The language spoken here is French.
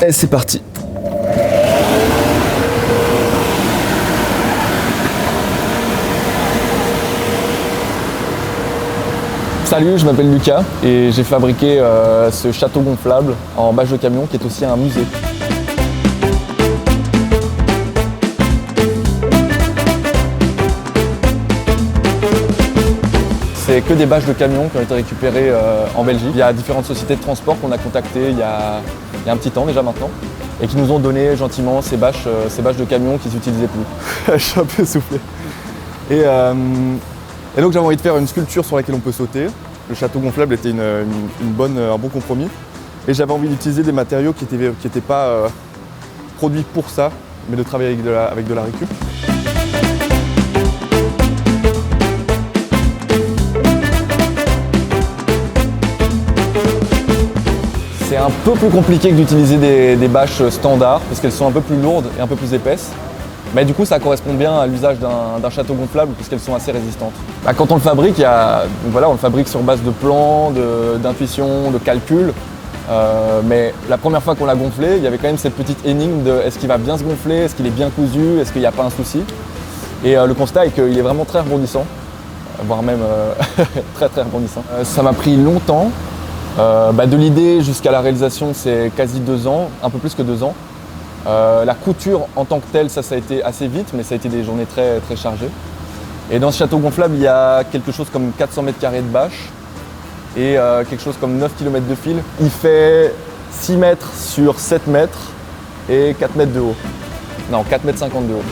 Et c'est parti. Salut, je m'appelle Lucas et j'ai fabriqué ce château gonflable en bâche de camion qui est aussi un musée. C'est que des bâches de camion qui ont été récupérées en Belgique. Il y a différentes sociétés de transport qu'on a contactées il y a un petit temps déjà maintenant et qui nous ont donné gentiment ces bâches de camion qui ne s'utilisaient plus. Je suis un peu essoufflé. Et donc j'avais envie de faire une sculpture sur laquelle on peut sauter. Le château gonflable était un bon compromis. Et j'avais envie d'utiliser des matériaux qui n'étaient pas produits pour ça, mais de travailler avec de la récup. C'est un peu plus compliqué que d'utiliser des bâches standards parce qu'elles sont un peu plus lourdes et un peu plus épaisses. Mais du coup, ça correspond bien à l'usage d'un château gonflable puisqu'elles sont assez résistantes. Quand on le fabrique, on le fabrique sur base de plans, d'intuition, de calcul. Mais la première fois qu'on l'a gonflé, il y avait quand même cette petite énigme de est-ce qu'il va bien se gonfler, est-ce qu'il est bien cousu, est-ce qu'il n'y a pas un souci. Et le constat est qu'il est vraiment très rebondissant, voire même très très rebondissant. Ça m'a pris longtemps. De l'idée jusqu'à la réalisation, c'est quasi 2 ans, un peu plus que 2 ans. La couture en tant que telle, ça a été assez vite, mais ça a été des journées très, très chargées. Et dans ce château gonflable, il y a quelque chose comme 400 mètres carrés de bâche et quelque chose comme 9 km de fil. Il fait 6 mètres sur 7 mètres et 4 mètres de haut. Non, 4 mètres 50 de haut.